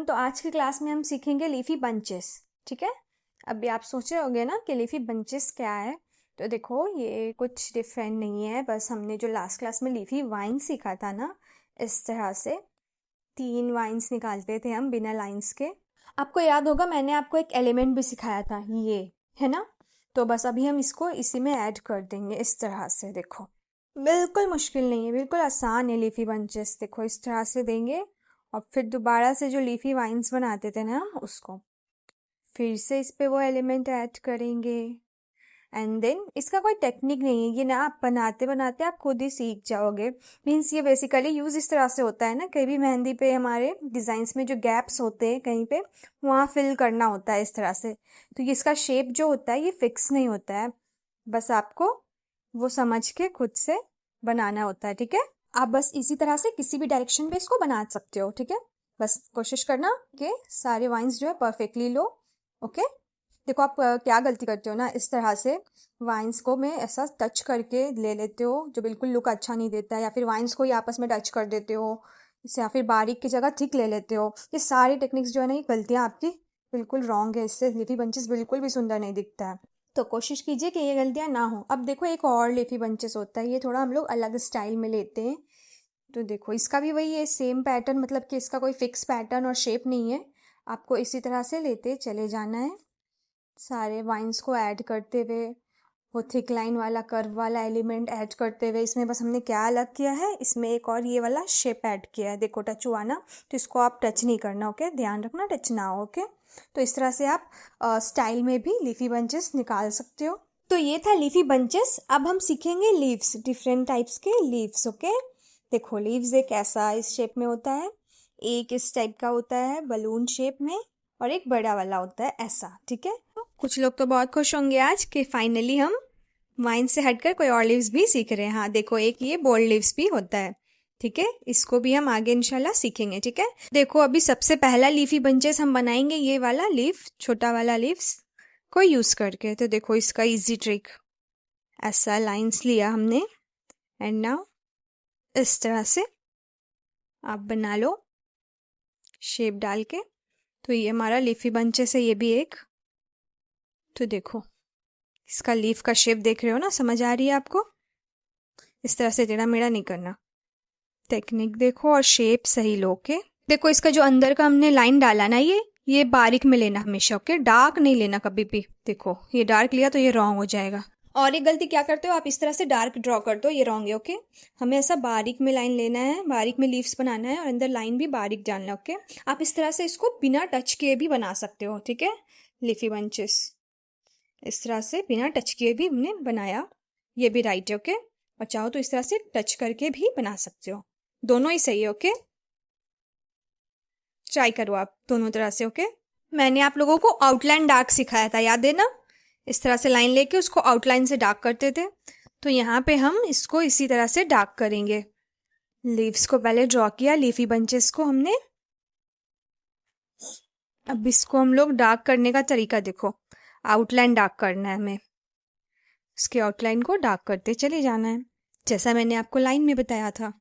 Everyone. तो आज की क्लास में हम सीखेंगे लीफी बंचेस। ठीक है, अभी आप सोच रहे होंगे ना कि लीफी बंचेस क्या है। तो देखो, ये कुछ डिफरेंट नहीं है, बस हमने जो लास्ट क्लास में लीफी वाइन सीखा था ना, इस तरह से 3 वाइन्स निकालते थे हम बिना लाइंस के। आपको याद होगा मैंने आपको एक एलिमेंट भी सिखाया था, ये है ना। तो बस अभी हम इसको इसी में ऐड कर देंगे इस तरह से। देखो, बिल्कुल मुश्किल नहीं है, बिल्कुल आसान है लीफी बंचेस। देखो, इस तरह से देंगे और फिर दोबारा से जो लीफी वाइन्स बनाते थे ना, उसको फिर से इस पे वो एलिमेंट ऐड करेंगे। एंड देन इसका कोई टेक्निक नहीं है, ये ना आप बनाते बनाते आप खुद ही सीख जाओगे। मीन्स ये बेसिकली यूज़ इस तरह से होता है ना, कहीं भी मेहंदी पे हमारे डिज़ाइंस में जो गैप्स होते हैं कहीं पे, वहाँ फिल करना होता है इस तरह से। तो ये इसका शेप जो होता है ये फिक्स नहीं होता है, बस आपको वो समझ के खुद से बनाना होता है। ठीक है, आप बस इसी तरह से किसी भी डायरेक्शन पे इसको बना सकते हो। ठीक है, बस कोशिश करना कि सारे वाइन्स जो है परफेक्टली लो। ओके, देखो आप क्या गलती करते हो ना, इस तरह से वाइन्स को मैं ऐसा टच करके ले लेते हो जो बिल्कुल लुक अच्छा नहीं देता है, या फिर वाइन्स को ही आपस में टच कर देते हो इससे, या फिर बारीक की जगह थिक ले लेते हो। ये सारी टेक्निक्स जो है ना, ये गलतियाँ आपकी बिल्कुल रॉन्ग है, इससे लीफी बंचेस बिल्कुल भी सुंदर नहीं दिखता है। तो कोशिश कीजिए कि ये गलतियाँ ना हो। अब देखो, एक और लीफी बंचेस होता है, ये थोड़ा हम लोग अलग स्टाइल में लेते हैं। तो देखो, इसका भी वही है, सेम पैटर्न, मतलब कि इसका कोई फिक्स पैटर्न और शेप नहीं है। आपको इसी तरह से लेते चले जाना है, सारे वाइन्स को ऐड करते हुए, वो थिक लाइन वाला कर्व वाला एलिमेंट ऐड करते हुए। इसमें बस हमने क्या अलग किया है, इसमें एक और ये वाला शेप ऐड किया है। देखो, टच हुआ ना, तो इसको आप टच नहीं करना। ओके, ध्यान रखना टच ना हो। ओके, तो इस तरह से आप स्टाइल में भी लीफी बंचेस निकाल सकते हो। तो ये था लीफी बंचेस। अब हम सीखेंगे लीव्स, डिफरेंट टाइप्स के लीव्स। ओके, देखो, लीव्स एक ऐसा इस शेप में होता है, एक इस टाइप का होता है बलून शेप में, और एक बड़ा वाला होता है ऐसा। ठीक है, कुछ लोग तो बहुत खुश होंगे आज कि फाइनली हम वाइन से हटकर कोई और लीव्स भी सीख रहे हैं। हाँ देखो, एक ये बोल्ड लीव्स भी होता है। ठीक है, इसको भी हम आगे इंशाल्लाह सीखेंगे। ठीक है, देखो अभी सबसे पहला लीफी बंचेस हम बनाएंगे ये वाला लीफ, छोटा वाला लीव्स को यूज करके। तो देखो, इसका इजी ट्रिक, ऐसा लाइंस लिया हमने, एंड नाउ इस तरह से आप बना लो शेप डाल के। तो ये हमारा लीफी बंचेस है, ये भी एक। तो देखो, इसका लीफ का शेप देख रहे हो ना, समझ आ रही है आपको। इस तरह से टेढ़ा मेढ़ा नहीं करना, टेक्निक देखो और शेप सही लो के। देखो, इसका जो अंदर का हमने लाइन डाला ना, ये बारीक में लेना हमेशा। ओके, डार्क नहीं लेना कभी भी। देखो, ये डार्क लिया तो ये रॉन्ग हो जाएगा। और एक गलती क्या करते हो आप, इस तरह से डार्क ड्रॉ कर दो, ये रॉन्ग है। ओके, हमें ऐसा बारीक में लाइन लेना है, बारीक में लीव्स बनाना है और अंदर लाइन भी बारीक डालना है। ओके, आप इस तरह से इसको बिना टच किए भी बना सकते हो। ठीक है, लीफी बंचेस इस तरह से बिना टच किए भी हमने बनाया, ये भी राइट है। ओके, और चाहो तो इस तरह से टच करके भी बना सकते हो, दोनों ही सही है। ओके, ट्राई करो आप दोनों तरह से। ओके, मैंने आप लोगों को आउटलाइन डार्क सिखाया था, याद है ना। इस तरह से लाइन लेके उसको आउटलाइन से डार्क करते थे। तो यहाँ पे हम इसको इसी तरह से डार्क करेंगे। लीव्स को पहले ड्रॉ किया, लीफी बंचेस को हमने। अब इसको हम लोग डार्क करने का तरीका देखो, आउटलाइन डार्क करना है हमें, इसके आउटलाइन को डार्क करते चले जाना है, जैसा मैंने आपको लाइन में बताया था।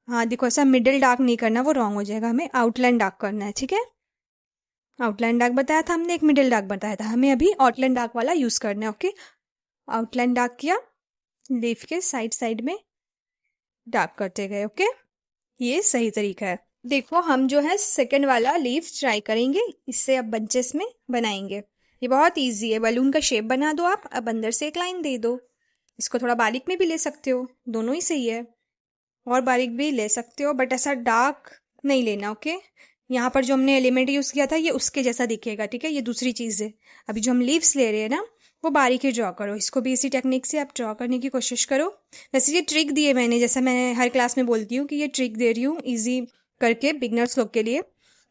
हाँ देखो, ऐसा मिडिल डार्क नहीं करना, वो रॉन्ग हो जाएगा, हमें आउटलाइन डार्क करना है। ठीक है, आउटलाइन डार्क बताया था हमने, एक मिडिल डार्क बताया था, हमें अभी आउटलाइन डार्क वाला यूज करना है। ओके, आउटलाइन डार्क किया, लीफ के साइड साइड में डार्क करते गए। ओके, ये सही तरीका है। देखो, हम जो है सेकंड वाला लीफ ट्राई करेंगे, इससे अब बंचेस में बनाएंगे। ये बहुत इजी है, बलून का शेप बना दो आप, अब अंदर से एक लाइन दे दो। इसको थोड़ा बारीक में भी ले सकते हो, दोनों ही सही है, और बारीक भी ले सकते हो, बट ऐसा डार्क नहीं लेना। ओके, यहाँ पर जो हमने एलिमेंट यूज किया था ये उसके जैसा दिखेगा। ठीक है, ये दूसरी चीज है। अभी जो हम लीव्स ले रहे हैं ना, वो बारीक ही ड्रॉ करो, इसको भी इसी टेक्निक से आप ड्रॉ करने की कोशिश करो। वैसे ये ट्रिक दी है मैंने, जैसा मैं हर क्लास में बोलती हूँ कि ये ट्रिक दे रही हूँ ईजी करके बिगनर्स लोग के लिए,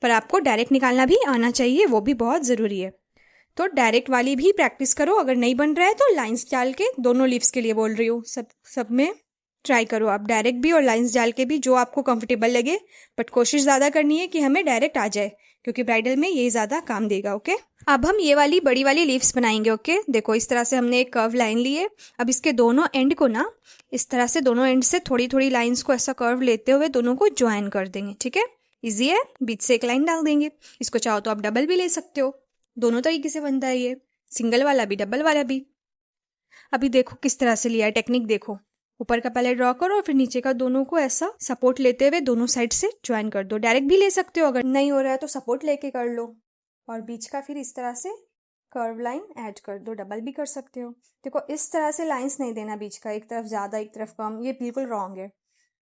पर आपको डायरेक्ट निकालना भी आना चाहिए, वो भी बहुत ज़रूरी है। तो डायरेक्ट वाली भी प्रैक्टिस करो, अगर नहीं बन रहा है तो लाइंस डाल के, दोनों लीव्स के लिए बोल रही हूँ, सब में ट्राई करो आप, डायरेक्ट भी और लाइंस डाल के भी, जो आपको कंफर्टेबल लगे। बट कोशिश ज़्यादा करनी है कि हमें डायरेक्ट आ जाए, क्योंकि ब्राइडल में ये ज़्यादा काम देगा। ओके, अब हम ये वाली बड़ी वाली लीव्स बनाएंगे। ओके, देखो इस तरह से हमने एक कर्व लाइन ली है। अब इसके दोनों एंड को ना, इस तरह से दोनों एंड से थोड़ी थोड़ी लाइंस को ऐसा कर्व लेते हुए दोनों को ज्वाइन कर देंगे। ठीक है, इजी है, बीच से एक लाइन डाल देंगे। इसको चाहो तो आप डबल भी ले सकते हो, दोनों तरीके से बनता है ये, सिंगल वाला भी डबल वाला भी। अभी देखो किस तरह से लिया है, टेक्निक देखो। ऊपर का पहले ड्रॉ करो और फिर नीचे का दोनों को ऐसा सपोर्ट लेते हुए दोनों साइड से ज्वाइन कर दो। डायरेक्ट भी ले सकते हो, अगर नहीं हो रहा है तो सपोर्ट लेके कर लो। और बीच का फिर इस तरह से कर्व लाइन ऐड कर दो, डबल भी कर सकते हो। देखो इस तरह से लाइंस नहीं देना बीच का, एक तरफ ज़्यादा एक तरफ कम, ये बिल्कुल रॉन्ग है।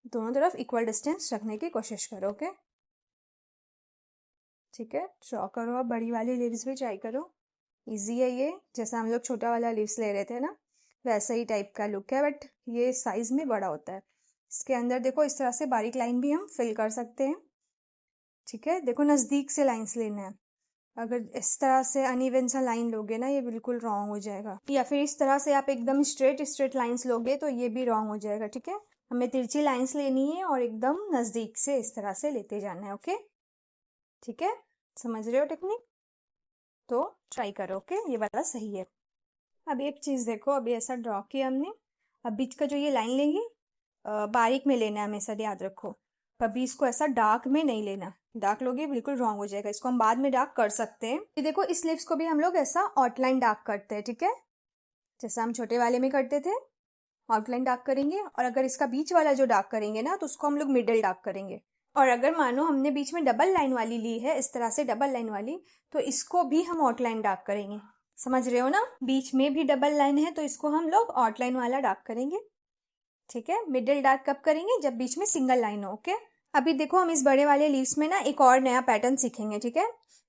दोनों तरफ इक्वल डिस्टेंस रखने की कोशिश करो। ओके, ठीक है, ड्रॉ करो। अब बड़ी वाली लीव्स भी ट्राई करो, इजी है ये। जैसा हम लोग छोटा वाला लीव्स ले रहे थे ना, वैसा ही टाइप का लुक है, बट ये साइज में बड़ा होता है। इसके अंदर देखो इस तरह से बारीक लाइन भी हम फिल कर सकते हैं। ठीक है, देखो नज़दीक से लाइंस लेना है। अगर इस तरह से अनइवन सा लाइन लोगे ना, ये बिल्कुल रॉन्ग हो जाएगा। या फिर इस तरह से आप एकदम स्ट्रेट स्ट्रेट लाइंस लोगे तो ये भी रॉन्ग हो जाएगा। ठीक है, हमें तिरछी लाइंस लेनी है और एकदम नज़दीक से इस तरह से लेते जाना है। ओके, ठीक है, समझ रहे हो टेक्निक? तो ट्राई करो। ओके, ये वाला सही है। अब एक चीज़ देखो, अभी ऐसा ड्रॉ किया हमने। अब बीच का जो ये लाइन लेंगे, बारीक में लेना है हमेशा, याद रखो। कभी इसको ऐसा डार्क में नहीं लेना, डार्क लोगे बिल्कुल रॉन्ग हो जाएगा। इसको हम बाद में डार्क कर सकते हैं। ये देखो इस लिप्स को भी हम लोग ऐसा आउटलाइन डार्क करते हैं। ठीक है, जैसा हम छोटे वाले में करते थे, आउटलाइन डार्क करेंगे। और अगर इसका बीच वाला जो डार्क करेंगे ना, तो उसको हम लोग मिडल डार्क करेंगे। और अगर मानो हमने बीच में डबल लाइन वाली ली है, इस तरह से डबल लाइन वाली, तो इसको भी हम आउटलाइन डार्क करेंगे। समझ रहे हो ना? बीच में भी डबल लाइन है तो इसको हम लोग आउटलाइन वाला डार्क करेंगे। ठीक है, मिडिल डार्क कब करेंगे? जब बीच में सिंगल लाइन हो। ओके, अभी देखो हम इस बड़े वाले लीव्स में ना एक और नया पैटर्न सीखेंगे। ठीक है,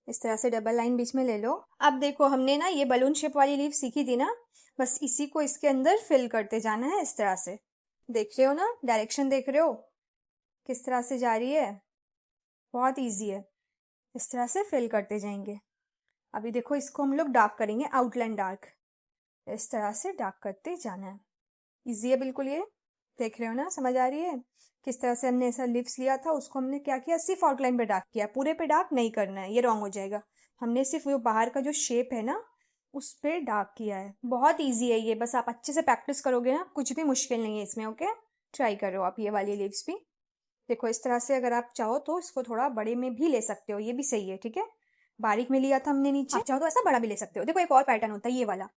इस तरह से डबल लाइन बीच में ले लो। अब देखो हमने ना ये बलून शेप वाली लीव सीखी थी ना, बस इसी को इसके अंदर फिल करते जाना है इस तरह से। देख रहे हो ना, डायरेक्शन देख रहे हो किस तरह से जा रही है? बहुत ईजी है, इस तरह से फिल करते जाएंगे। अभी देखो इसको हम लोग डार्क करेंगे, आउटलाइन डार्क। इस तरह से डार्क करते जाना है। ईजी है बिल्कुल ये, देख रहे हो ना, समझ आ रही है? किस तरह से हमने ऐसा लिप्स लिया था, उसको हमने क्या किया, सिर्फ आउटलाइन पे डार्क किया, पूरे पे डार्क नहीं करना है, ये रॉन्ग हो जाएगा। हमने सिर्फ वो बाहर का जो शेप है ना, उस पे डार्क किया है। बहुत ईजी है ये, बस आप अच्छे से प्रैक्टिस करोगे ना, कुछ भी मुश्किल नहीं है इसमें। ओके, ट्राई करो आप ये वाली लिप्स भी। देखो इस तरह से, अगर आप चाहो तो इसको थोड़ा बड़े में भी ले सकते हो, ये भी सही है। ठीक है, बारीक में लिया था हमने नीचे, आप चाहो तो ऐसा बड़ा भी ले सकते हो। देखो एक और पैटर्न होता है ये वाला,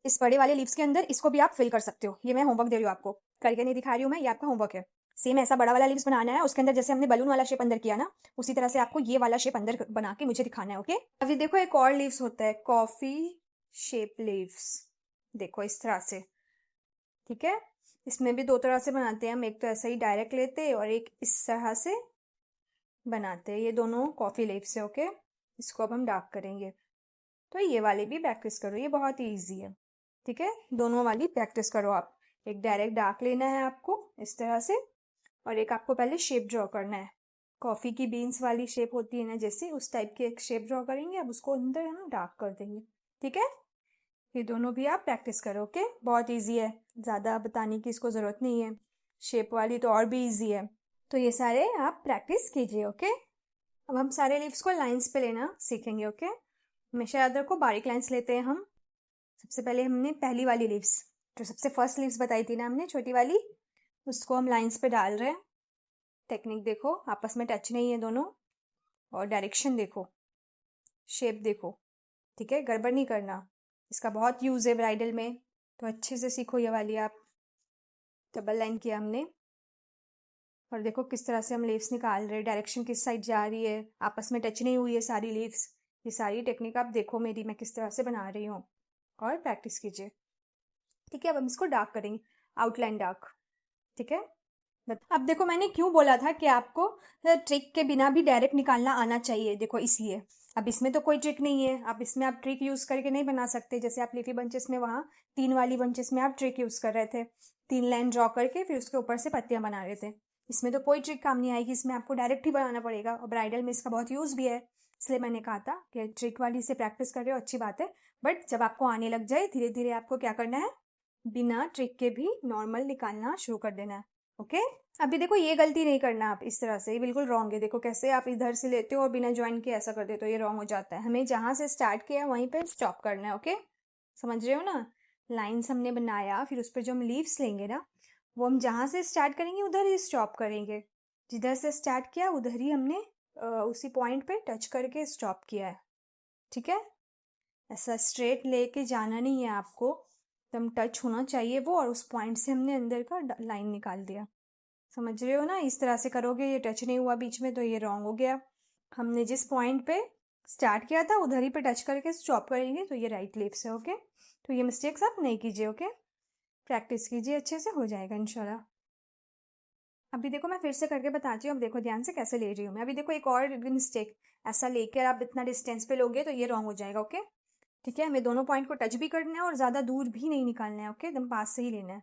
इस बड़े वाले लीव्स के अंदर इसको भी आप फिल कर सकते हो। ये मैं होमवर्क दे रही हूँ आपको, करके नहीं दिखा रही हूँ मैं, ये आपका होमवर्क है। सेम ऐसा बड़ा वाला लीव्स बनाना है, उसके अंदर जैसे हमने बलून वाला शेप अंदर किया ना, उसी तरह से आपको ये वाला शेप अंदर बना के मुझे दिखाना है। ओके, अभी देखो एक और लीव्स होता है, कॉफी शेप लीव्स। देखो इस तरह से। ठीक है, इसमें भी दो तरह से बनाते हैं हम, एक तो ऐसा ही डायरेक्ट लेते हैं और एक इस तरह से बनाते हैं। ये दोनों कॉफी लीव्स है। ओके, इसको अब हम डार्क करेंगे, तो ये वाली भी प्रैक्टिस करो, ये बहुत ही ईजी है। ठीक है, दोनों वाली प्रैक्टिस करो आप। एक डायरेक्ट डार्क लेना है आपको इस तरह से, और एक आपको पहले शेप ड्रॉ करना है। कॉफ़ी की बीन्स वाली शेप होती है ना, जैसे उस टाइप की एक शेप ड्रॉ करेंगे। अब उसको अंदर हम डार्क कर देंगे। ठीक है, ये दोनों भी आप प्रैक्टिस करो। ओके, बहुत ईजी है, ज़्यादा बताने की इसको ज़रूरत नहीं है। शेप वाली तो और भी ईजी है। तो ये सारे आप प्रैक्टिस कीजिए। ओके, अब हम सारे लीव्स को लाइंस पे लेना सीखेंगे। ओके, हमेशा याद रखो बारीक लाइंस लेते हैं हम। सबसे पहले हमने पहली वाली लीव्स, जो सबसे फर्स्ट लीव्स बताई थी ना हमने, छोटी वाली, उसको हम लाइंस पे डाल रहे हैं। टेक्निक देखो, आपस में टच नहीं है दोनों, और डायरेक्शन देखो, शेप देखो। ठीक है, गड़बड़ नहीं करना, इसका बहुत यूज़ है ब्राइडल में, तो अच्छे से सीखो ये वाली आप। डबल लाइन किया हमने, और देखो किस तरह से हम लीव्स निकाल रहे हैं, डायरेक्शन किस साइड जा रही है, आपस में टच नहीं हुई है सारी लीव्स। ये सारी टेक्निक आप देखो मेरी, मैं किस तरह से बना रही हूँ, और प्रैक्टिस कीजिए। ठीक है, अब हम इसको डार्क करेंगे, आउटलाइन डार्क। ठीक है, अब देखो मैंने क्यों बोला था कि आपको ट्रिक के बिना भी डायरेक्ट निकालना आना चाहिए। देखो इसलिए, अब इसमें तो कोई ट्रिक नहीं है, अब इसमें आप ट्रिक यूज़ करके नहीं बना सकते। जैसे आप लीफी बंचेस में, वहाँ 3 वाली बंचेस में आप ट्रिक यूज़ कर रहे थे, 3 लाइन ड्रॉ करके फिर उसके ऊपर से पत्तियाँ बना रहे थे। इसमें तो कोई ट्रिक काम नहीं आएगी, इसमें आपको डायरेक्ट ही बनाना पड़ेगा, और ब्राइडल में इसका बहुत यूज़ भी है। इसलिए मैंने कहा था कि ट्रिक वाली से प्रैक्टिस कर रहे हो, अच्छी बात है, बट जब आपको आने लग जाए धीरे धीरे, आपको क्या करना है, बिना ट्रिक के भी नॉर्मल निकालना शुरू कर देना है। ओके, अभी देखो ये गलती नहीं करना आप इस तरह से, ये बिल्कुल रॉन्ग है। देखो कैसे आप इधर से लेते हो और बिना ज्वाइन किए ऐसा कर देते हो, ये रॉन्ग हो जाता है। हमें जहाँ से स्टार्ट किया वहीं पे स्टॉप करना है। ओके, समझ रहे हो ना? लाइन्स हमने बनाया, फिर उस पर जो हम लीव्स लेंगे ना, वो हम जहाँ से स्टार्ट करेंगे उधर ही स्टॉप करेंगे। जिधर से स्टार्ट किया उधर ही हमने उसी पॉइंट पे टच करके स्टॉप किया है, ठीक है। ऐसा स्ट्रेट लेके जाना नहीं है आपको, एकदम टच होना चाहिए वो, और उस पॉइंट से हमने अंदर का लाइन निकाल दिया। समझ रहे हो ना, इस तरह से करोगे, ये टच नहीं हुआ बीच में तो ये रॉन्ग हो गया। हमने जिस पॉइंट पे स्टार्ट किया था उधर ही पे टच करके स्टॉप करेंगे तो ये राइट लीव्स है, ओके। तो ये मिस्टेक्स आप नहीं कीजिए, ओके। प्रैक्टिस कीजिए, अच्छे से हो जाएगा इंशाल्लाह। अभी देखो मैं फिर से करके बताती हूँ, अब देखो ध्यान से कैसे ले रही हूँ मैं। अभी देखो एक और मिस्टेक, ऐसा लेकर आप इतना डिस्टेंस पे लोगे तो ये रॉन्ग हो जाएगा, ओके। ठीक है, हमें दोनों पॉइंट को टच भी करना है और ज़्यादा दूर भी नहीं निकालना है, ओके, एकदम पास से ही लेना है।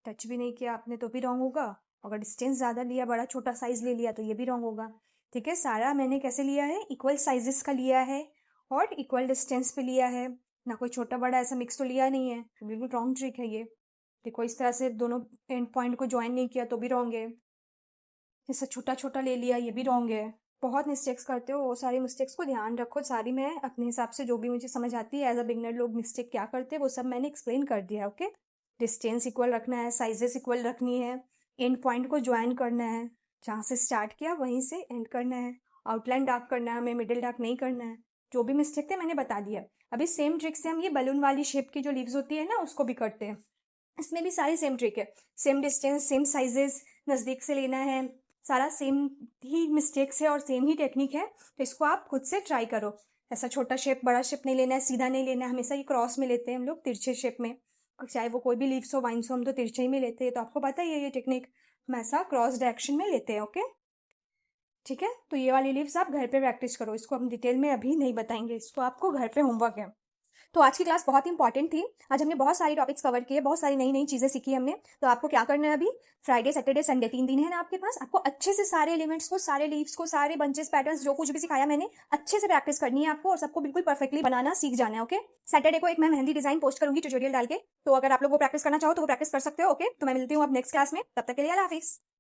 टच भी नहीं किया आपने तो भी रॉन्ग होगा, अगर डिस्टेंस ज़्यादा लिया, बड़ा छोटा साइज ले लिया तो ये भी रॉन्ग होगा। ठीक है, सारा मैंने कैसे लिया है, इक्वल साइजेस का लिया है और इक्वल डिस्टेंस पे लिया है, ना कोई छोटा बड़ा ऐसा मिक्स तो लिया नहीं है, बिल्कुल रॉन्ग ट्रिक है ये। देखो इस तरह से दोनों एंड पॉइंट को ज्वाइन नहीं किया तो भी रॉन्ग है, जैसे छोटा छोटा ले लिया ये भी रॉन्ग है। बहुत मिस्टेक्स करते हो, वो सारी मिस्टेक्स को ध्यान रखो, सारी मैं अपने हिसाब से जो भी मुझे समझ आती है एज अ बिगनर लोग मिस्टेक क्या करते हैं वो सब मैंने एक्सप्लेन कर दिया है, ओके। डिस्टेंस इक्वल रखना है, साइजेस इक्वल रखनी है, एंड पॉइंट को ज्वाइन करना है, जहाँ से स्टार्ट किया वहीं से एंड करना है, आउटलाइन डार्क करना है हमें, मिडिल डार्क नहीं करना है। जो भी मिस्टेक थे मैंने बता दिया। अभी सेम ट्रिक से हम ये बलून वाली शेप की जो लीव्स होती है ना उसको भी करते हैं। इसमें भी सारी सेम ट्रिक है, सेम डिस्टेंस, सेम साइजेस, नज़दीक से लेना है, सारा सेम ही मिस्टेक्स है और सेम ही टेक्निक है। तो इसको आप खुद से ट्राई करो। ऐसा छोटा शेप बड़ा शेप नहीं लेना है, सीधा नहीं लेना है, हमेशा ये क्रॉस में लेते हैं हम लोग, तिरछे शेप में। चाहे वो कोई भी लीव्स हो, वाइन्स हो, हम तो तिरछे ही में लेते हैं, तो आपको पता ही है ये टेक्निक, हम ऐसा क्रॉस डायरेक्शन में लेते हैं, ओके। ठीक है, तो ये वाली लीव्स आप घर पे प्रैक्टिस करो, इसको हम डिटेल में अभी नहीं बताएंगे, इसको आपको घर पे होमवर्क है। तो आज की क्लास बहुत इंपॉर्टेंट थी, आज हमने बहुत सारी टॉपिक्स कवर किए, बहुत सारी नई नई चीज़ें सीखी हमने। तो आपको क्या करना है, अभी फ्राइडे सैटरडे संडे 3 दिन है ना आपके पास, आपको अच्छे से सारे एलिमेंट्स को, सारे लीव्स को, सारे बंचेस, पैटर्न्स, जो कुछ भी सिखाया मैंने, अच्छे से प्रैक्टिस करनी है आपको और सबको बिल्कुल परफेक्टली बनाना सीख जाना है, ओके। सैटरडे को एक मैं मेहंदी डिजाइन पोस्ट करूंगी ट्यूटोरियल डाल के, तो अगर आप लोग वो प्रैक्टिस करना चाहो तो वो प्रैक्टिस कर सकते हो, ओके। तो मैं मिलती हूँ अब नेक्स्ट क्लास में, तब तक के लिए अल्लाह हाफिज।